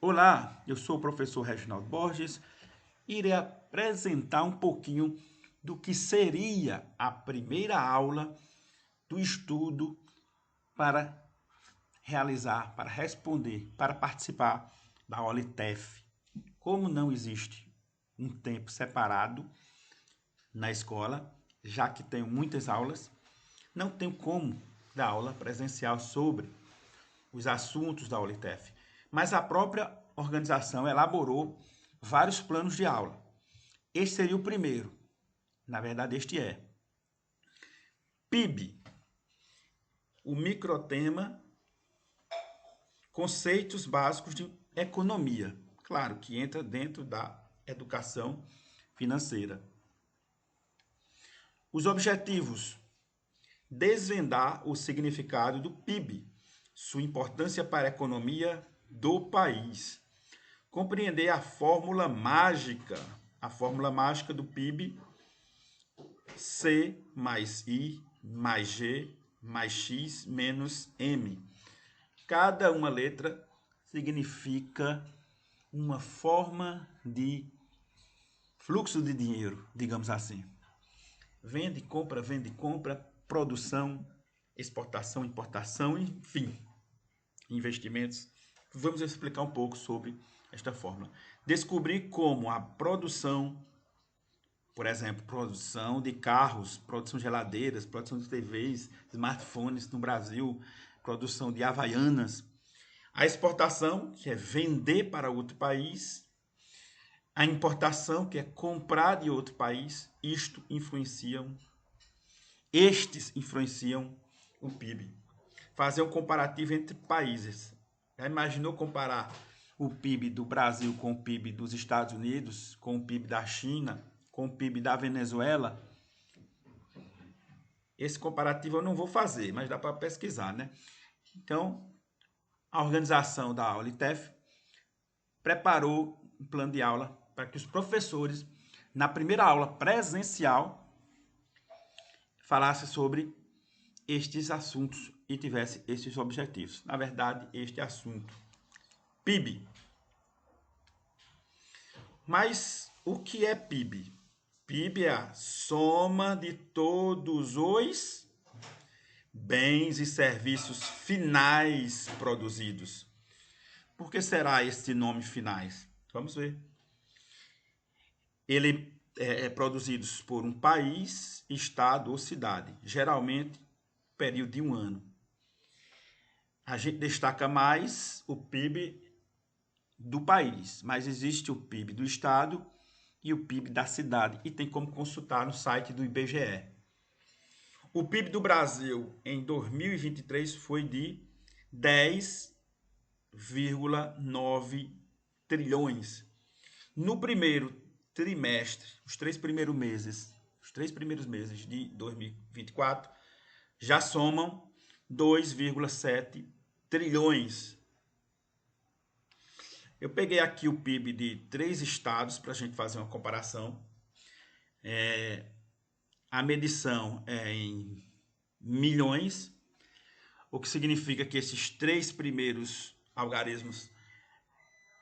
Olá, eu sou o professor Reginaldo Borges e irei apresentar um pouquinho do que seria a primeira aula do estudo para realizar, para responder, para participar da aula ITEF. Como não existe um tempo separado na escola, já que tenho muitas aulas, não tenho como dar aula presencial sobre os assuntos da aula ITEF, mas a própria organização elaborou vários planos de aula. Este seria o primeiro. Na verdade, este é PIB, o microtema, conceitos básicos de economia. Claro que entra dentro da educação financeira. Os objetivos: desvendar o significado do PIB, sua importância para a economia do país. Compreender a fórmula mágica do PIB, C mais I mais G mais X menos M. Cada uma letra significa uma forma de fluxo de dinheiro, digamos assim. Vende, compra, produção, exportação, importação, enfim, investimentos. Vamos explicar um pouco sobre esta fórmula. Descobrir como a produção, por exemplo, produção de carros, produção de geladeiras, produção de TVs, smartphones no Brasil, produção de havaianas. A exportação, que é vender para outro país. A importação, que é comprar de outro país. Estes influenciam o PIB. Fazer um comparativo entre países. Já imaginou comparar o PIB do Brasil com o PIB dos Estados Unidos, com o PIB da China, com o PIB da Venezuela? Esse comparativo eu não vou fazer, mas dá para pesquisar, né? Então, a organização da aula ITEF preparou um plano de aula para que os professores, na primeira aula presencial, falassem sobre estes assuntos e tivesse estes objetivos. Na verdade, este assunto, PIB. Mas o que é PIB? PIB é a soma de todos os bens e serviços finais produzidos. Por que será este nome finais? Vamos ver. Ele é produzido por um país, estado ou cidade, geralmente período de um ano. A gente destaca mais o PIB do país, mas existe o PIB do estado e o PIB da cidade, e tem como consultar no site do IBGE. O PIB do Brasil em 2023 foi de 10,9 trilhões. No primeiro trimestre, os três primeiros meses de 2024 já somam 2,7 trilhões. Eu peguei aqui o PIB de 3 estados para a gente fazer uma comparação. A medição é em milhões, o que significa que esses 3 primeiros algarismos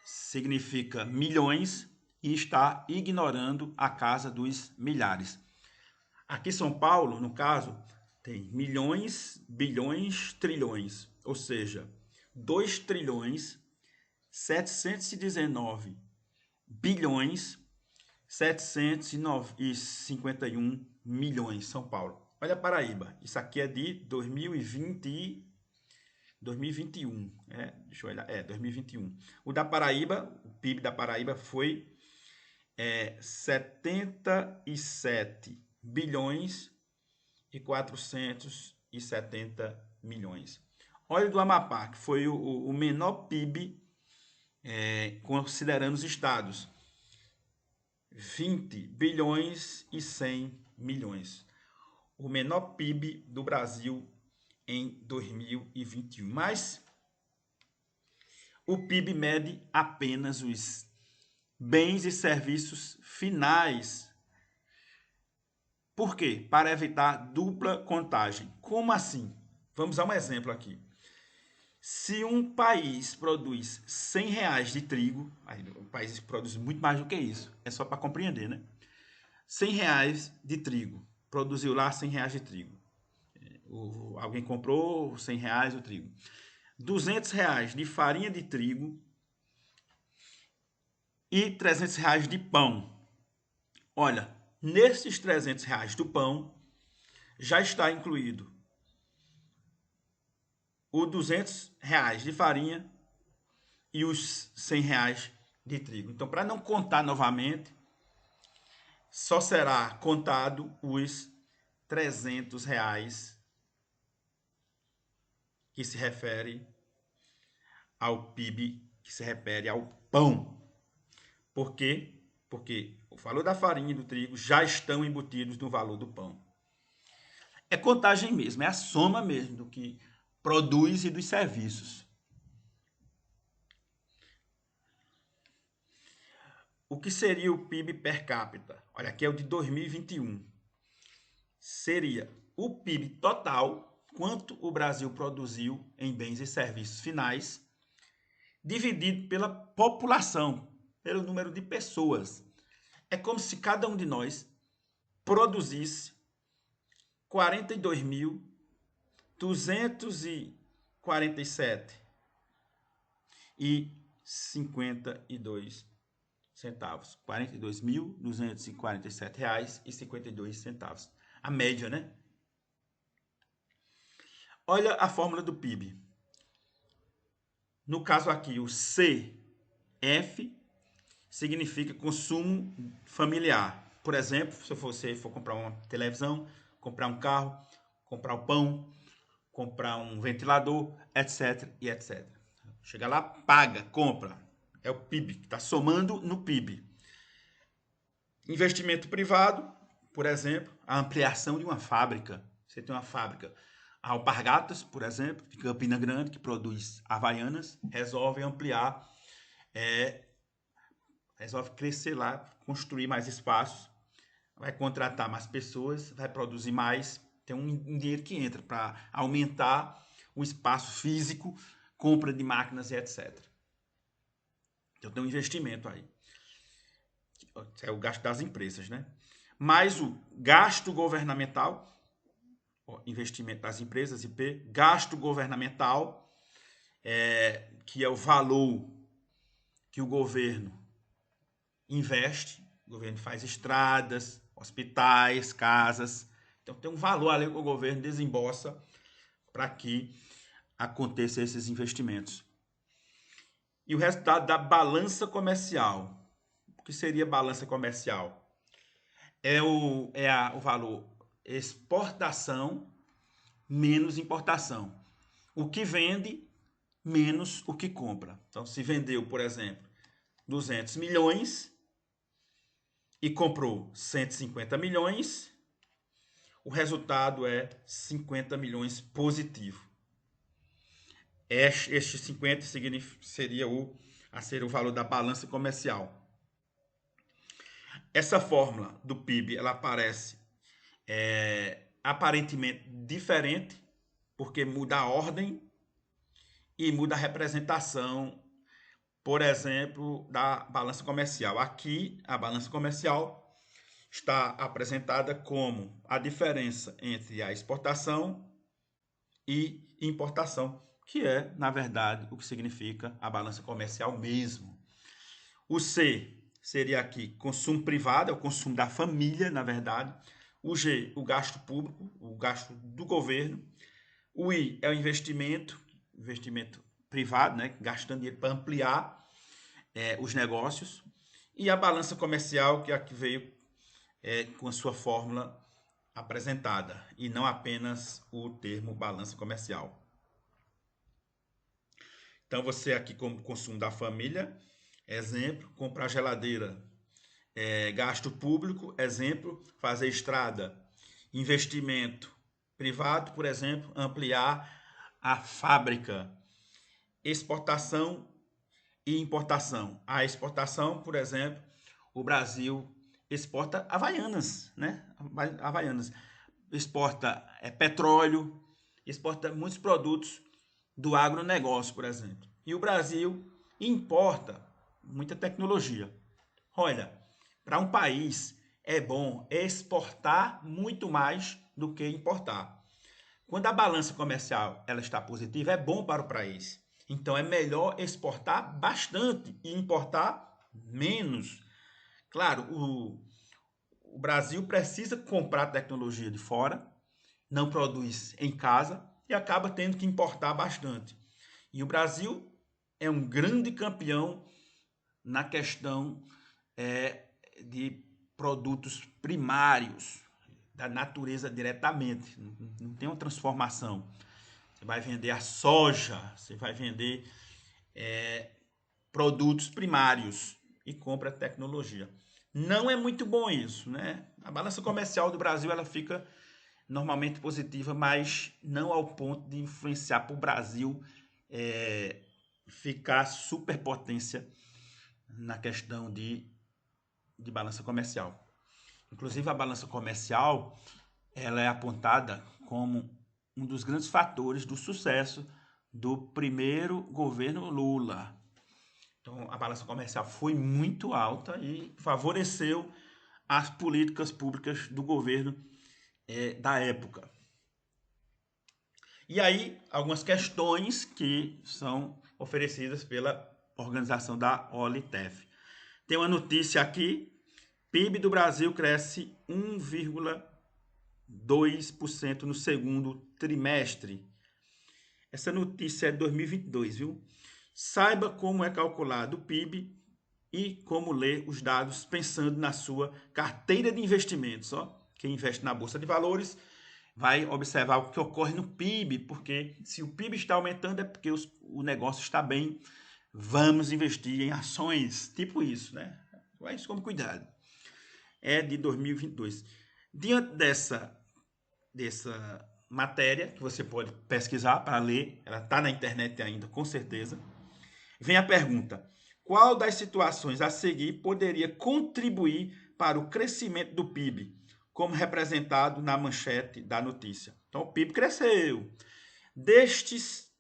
significa milhões e está ignorando a casa dos milhares. Aqui São Paulo, no caso, tem milhões, bilhões, trilhões, ou seja, 2 trilhões 719 bilhões 751 milhões, São Paulo. Olha a Paraíba, isso aqui é de 2021, 2021. O da Paraíba, o PIB da Paraíba foi 77 bilhões e 470 milhões. Olha o do Amapá, que foi o menor PIB considerando os estados. 20 bilhões e 100 milhões. O menor PIB do Brasil em 2021. Mas o PIB mede apenas os bens e serviços finais. Por quê? Para evitar dupla contagem. Como assim? Vamos a um exemplo aqui. Se um país produz R$ 100 de trigo, aí o país produz muito mais do que isso, é só para compreender, né? R$ 100 de trigo, produziu lá R$ 100 de trigo. Alguém comprou R$ 100 o trigo. R$ 200 de farinha de trigo e R$ 300 de pão. Olha, nesses R$ 300 do pão, já está incluído o R$ 200 de farinha e os R$ 100 de trigo. Então, para não contar novamente, só será contado os R$ 300 que se refere ao PIB, que se refere ao pão. Por quê? Porque o valor da farinha e do trigo já estão embutidos no valor do pão. É contagem mesmo, é a soma mesmo do que produz e dos serviços. O que seria o PIB per capita? Olha, aqui é o de 2021. Seria o PIB total, quanto o Brasil produziu em bens e serviços finais, dividido pela população, pelo número de pessoas. É como se cada um de nós produzisse 42.247,52 centavos. R$ 42.247,52. A média, né? Olha a fórmula do PIB. No caso aqui, o CF significa consumo familiar. Por exemplo, se você for comprar uma televisão, comprar um carro, comprar um pão, comprar um ventilador, etc. e etc. Chega lá, paga, compra. É o PIB, que está somando no PIB. Investimento privado, por exemplo, a ampliação de uma fábrica. Você tem uma fábrica, a Alpargatas, por exemplo, de Campina Grande, que produz Havaianas, resolve ampliar, resolve crescer lá, construir mais espaços, vai contratar mais pessoas, vai produzir mais, tem um dinheiro que entra para aumentar o espaço físico, compra de máquinas e etc. Então tem um investimento aí. É o gasto das empresas, né? Mais o gasto governamental, investimento das empresas, IP, gasto governamental, que é o valor que o governo investe. O governo faz estradas, hospitais, casas. Então tem um valor ali que o governo desembolsa para que aconteçam esses investimentos. E o resultado da balança comercial. O que seria balança comercial? É o valor exportação menos importação. O que vende menos o que compra. Então, se vendeu, por exemplo, 200 milhões e comprou 150 milhões, o resultado é 50 milhões positivo. Este 50 seria ser o valor da balança comercial. Essa fórmula do PIB, ela aparece aparentemente diferente, porque muda a ordem e muda a representação, por exemplo, da balança comercial. Aqui, a balança comercial está apresentada como a diferença entre a exportação e importação, que é, na verdade, o que significa a balança comercial mesmo. O C seria aqui consumo privado, é o consumo da família, na verdade. O G, o gasto público, o gasto do governo. O I é o investimento privado, né? Gastando dinheiro para ampliar os negócios. E a balança comercial, que aqui veio com a sua fórmula apresentada, e não apenas o termo balança comercial. Então, você aqui, como consumo da família, exemplo, comprar geladeira, gasto público, exemplo, fazer estrada, investimento privado, por exemplo, ampliar a fábrica, exportação e importação. A exportação, por exemplo, o Brasil exporta Havaianas, né? Havaianas. Exporta petróleo, exporta muitos produtos do agronegócio, por exemplo. E o Brasil importa muita tecnologia. Olha, para um país é bom exportar muito mais do que importar. Quando a balança comercial ela está positiva, é bom para o país. Então é melhor exportar bastante e importar menos. Claro, o Brasil precisa comprar tecnologia de fora, não produz em casa e acaba tendo que importar bastante. E o Brasil é um grande campeão na questão de produtos primários, da natureza diretamente. Não tem uma transformação. Você vai vender a soja, você vai vender produtos primários e compra tecnologia. Não é muito bom isso, né? A balança comercial do Brasil ela fica normalmente positiva, mas não ao ponto de influenciar para o Brasil ficar superpotência na questão de balança comercial. Inclusive a balança comercial ela é apontada como um dos grandes fatores do sucesso do primeiro governo Lula. Então a balança comercial foi muito alta e favoreceu as políticas públicas do governo da época. E aí, algumas questões que são oferecidas pela organização da OLTEF. Tem uma notícia aqui: PIB do Brasil cresce 1,2% no segundo trimestre. Essa notícia é de 2022, viu? Saiba como é calculado o PIB e como ler os dados pensando na sua carteira de investimentos. Ó. Quem investe na Bolsa de Valores vai observar o que ocorre no PIB, porque se o PIB está aumentando é porque o negócio está bem. Vamos investir em ações, tipo isso, né? Mas com cuidado. É de 2022. Diante dessa matéria, que você pode pesquisar para ler, ela está na internet ainda, com certeza, vem a pergunta: qual das situações a seguir poderia contribuir para o crescimento do PIB, como representado na manchete da notícia? Então, o PIB cresceu. Destes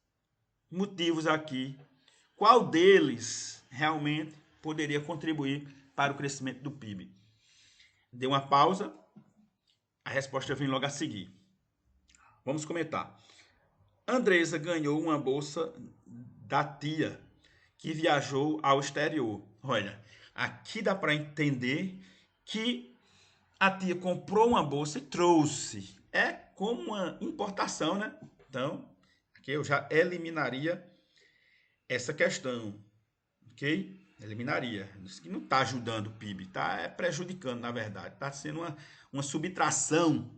motivos aqui, qual deles realmente poderia contribuir para o crescimento do PIB? Dê uma pausa, a resposta vem logo a seguir. Vamos comentar. Andresa ganhou uma bolsa da tia que viajou ao exterior. Olha, aqui dá para entender que a tia comprou uma bolsa e trouxe. É como uma importação, né? Então, aqui eu já eliminaria essa questão, ok? Eliminaria. Isso que não está ajudando o PIB, está prejudicando, na verdade. Está sendo uma subtração.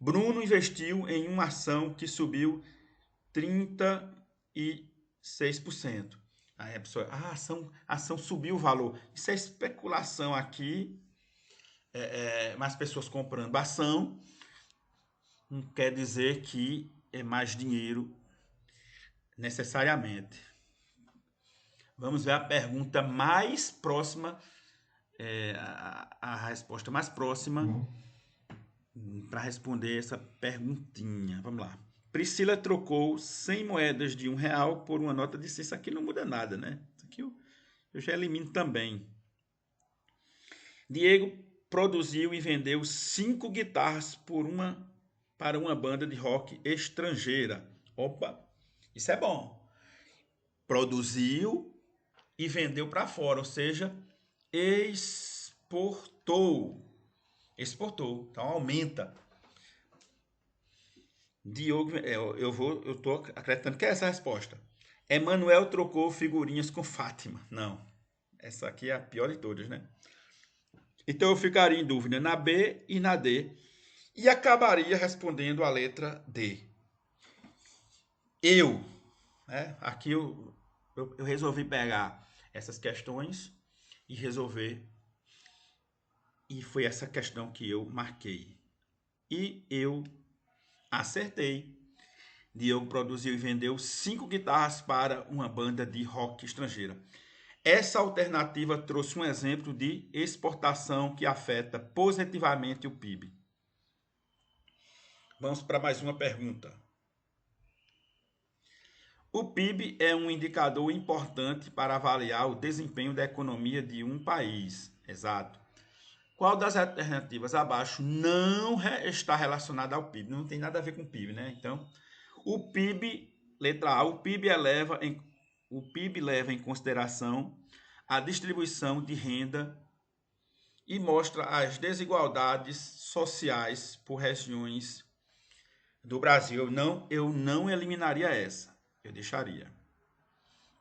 Bruno investiu em uma ação que subiu 36%. Aí a pessoa, a ação subiu o valor. Isso é especulação aqui. Mais pessoas comprando ação. Não quer dizer que é mais dinheiro necessariamente. Vamos ver a pergunta mais próxima, a resposta mais próxima para responder essa perguntinha. Vamos lá. Priscila trocou 100 moedas de R$1 por uma nota de 100. Isso aqui não muda nada, né? Isso aqui eu já elimino também. Diego produziu e vendeu 5 guitarras para uma banda de rock estrangeira. Opa, isso é bom. Produziu e vendeu para fora, ou seja, exportou. Exportou, então aumenta. Diogo, eu estou acreditando que é essa a resposta. Emanuel trocou figurinhas com Fátima. Não, essa aqui é a pior de todas, né? Então eu ficaria em dúvida na B e na D e acabaria respondendo a letra D. Aqui eu resolvi pegar essas questões e resolver, e foi essa questão que eu marquei. E eu acertei. Diogo produziu e vendeu 5 guitarras para uma banda de rock estrangeira. Essa alternativa trouxe um exemplo de exportação que afeta positivamente o PIB. Vamos para mais uma pergunta. O PIB é um indicador importante para avaliar o desempenho da economia de um país. Exato. Qual das alternativas abaixo não está relacionada ao PIB? Não tem nada a ver com o PIB, né? Então, o PIB, letra A, o PIB leva em consideração a distribuição de renda e mostra as desigualdades sociais por regiões do Brasil. Eu não eliminaria essa, eu deixaria.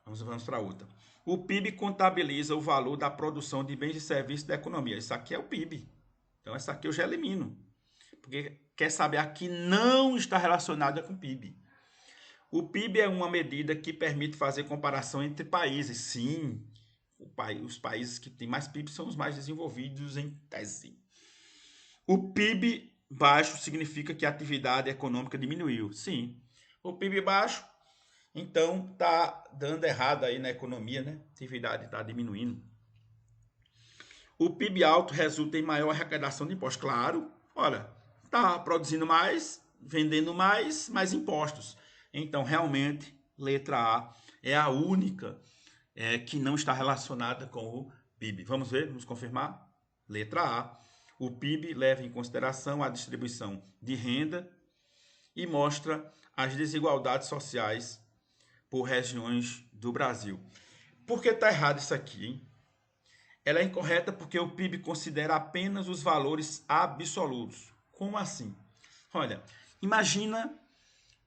Vamos para outra. O PIB contabiliza o valor da produção de bens e serviços da economia. Isso aqui é o PIB. Então, essa aqui eu já elimino. Porque, quer saber, aqui não está relacionada com o PIB. O PIB é uma medida que permite fazer comparação entre países. Sim, os países que têm mais PIB são os mais desenvolvidos em tese. O PIB baixo significa que a atividade econômica diminuiu. Sim. O PIB baixo, então está dando errado aí na economia, né? A atividade está diminuindo. O PIB alto resulta em maior arrecadação de impostos. Claro, olha, está produzindo mais, vendendo mais impostos. Então, realmente, letra A é a única que não está relacionada com o PIB. Vamos ver, vamos confirmar? Letra A. O PIB leva em consideração a distribuição de renda e mostra as desigualdades sociais por regiões do Brasil. Por que está errado isso aqui, hein? Ela é incorreta porque o PIB considera apenas os valores absolutos. Como assim? Olha, imagina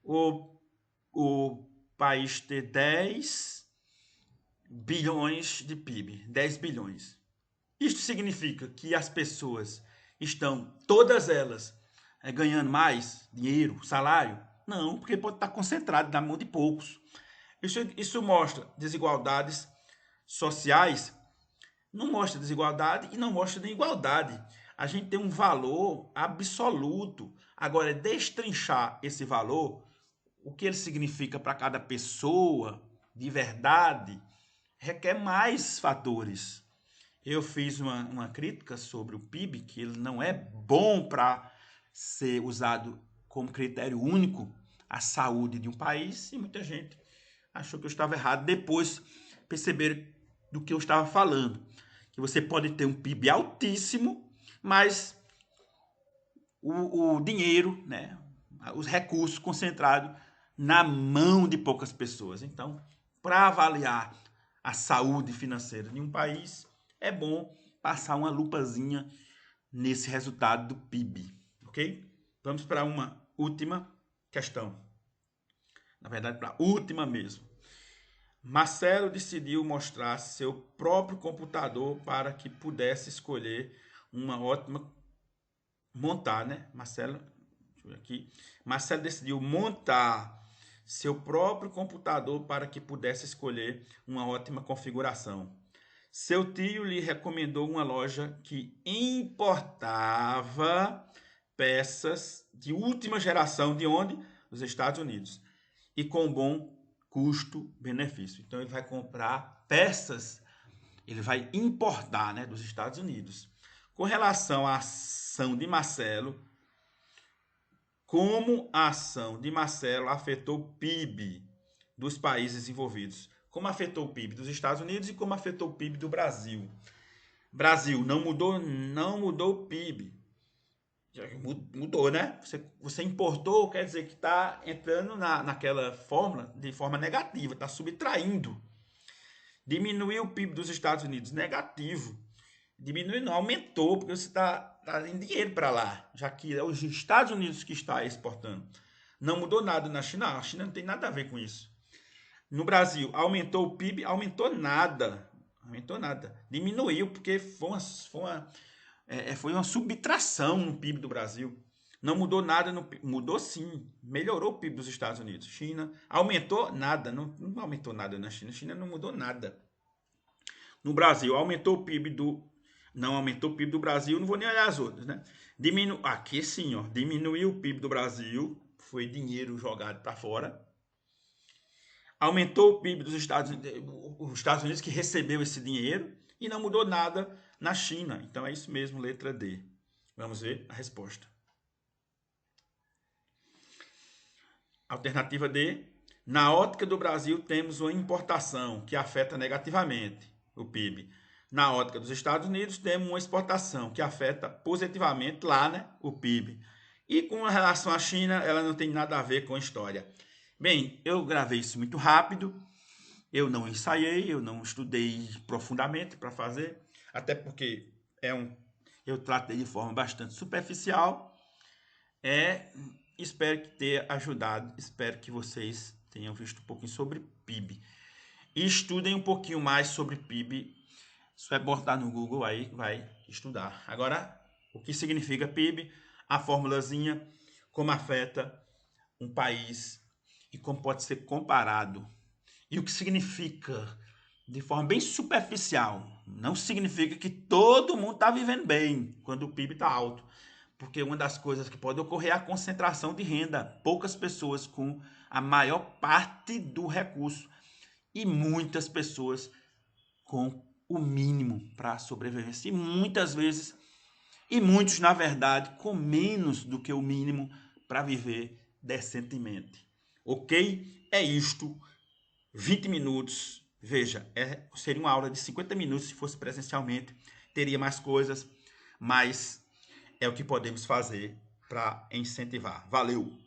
o país ter 10 bilhões de PIB, 10 bilhões. Isto significa que as pessoas estão, todas elas, ganhando mais dinheiro, salário? Não, porque pode estar concentrado na mão de poucos. Isso mostra desigualdades sociais, não mostra desigualdade e não mostra nem igualdade. A gente tem um valor absoluto. Agora, destrinchar esse valor, o que ele significa para cada pessoa, de verdade, requer mais fatores. Eu fiz uma crítica sobre o PIB, que ele não é bom para ser usado como critério único a saúde de um país, e muita gente achou que eu estava errado. Depois perceberam do que eu estava falando, que você pode ter um PIB altíssimo, mas o dinheiro, né, os recursos concentrados na mão de poucas pessoas. Então, para avaliar a saúde financeira de um país, é bom passar uma lupazinha nesse resultado do PIB, ok? Vamos para uma última questão. Na verdade, para a última mesmo. Marcelo decidiu mostrar seu próprio computador para que pudesse escolher uma ótima... Montar, né? Marcelo, deixa eu ver aqui. Marcelo decidiu montar seu próprio computador para que pudesse escolher uma ótima configuração. Seu tio lhe recomendou uma loja que importava peças de última geração, de onde? Dos Estados Unidos. E com bom custo-benefício. Então ele vai comprar peças, ele vai importar, né, dos Estados Unidos. Com relação à ação de Marcelo, como a ação de Marcelo afetou o PIB dos países desenvolvidos? Como afetou o PIB dos Estados Unidos e como afetou o PIB do Brasil? Brasil não mudou o PIB. Mudou, né? Você importou, quer dizer que está entrando naquela fórmula de forma negativa, está subtraindo. Diminuiu o PIB dos Estados Unidos, negativo. Diminuiu não, aumentou, porque você está em dinheiro para lá, já que é os Estados Unidos que está exportando. Não mudou nada na China, a China não tem nada a ver com isso. No Brasil, aumentou o PIB, aumentou nada. Aumentou nada. Diminuiu, porque foi uma subtração no PIB do Brasil. Não mudou nada, mudou sim, melhorou o PIB dos Estados Unidos. China aumentou nada, não aumentou nada na China. China não mudou nada. No Brasil, aumentou o PIB não aumentou o PIB do Brasil, não vou nem olhar as outras, né? Aqui sim, ó, diminuiu o PIB do Brasil, foi dinheiro jogado para fora. Aumentou o PIB dos Estados Unidos, os Estados Unidos que recebeu esse dinheiro, e não mudou nada na China. Então é isso mesmo, letra D. Vamos ver a resposta. Alternativa D. Na ótica do Brasil, temos uma importação que afeta negativamente o PIB. Na ótica dos Estados Unidos, temos uma exportação que afeta positivamente lá, né, o PIB. E com relação à China, ela não tem nada a ver com a história. Bem, eu gravei isso muito rápido, eu não ensaiei, eu não estudei profundamente para fazer, até porque eu tratei de forma bastante superficial. Espero que tenha ajudado, espero que vocês tenham visto um pouquinho sobre PIB. E estudem um pouquinho mais sobre PIB. Isso é botar no Google aí, vai estudar. Agora, o que significa PIB, a formulazinha, como afeta um país e como pode ser comparado. E o que significa, de forma bem superficial, não significa que todo mundo está vivendo bem quando o PIB está alto. Porque uma das coisas que pode ocorrer é a concentração de renda. Poucas pessoas com a maior parte do recurso e muitas pessoas com o mínimo para sobrevivência. E muitas vezes, e muitos, na verdade, com menos do que o mínimo para viver decentemente. Ok? É isto. 20 minutos. Veja, seria uma aula de 50 minutos se fosse presencialmente. Teria mais coisas, mas é o que podemos fazer para incentivar. Valeu!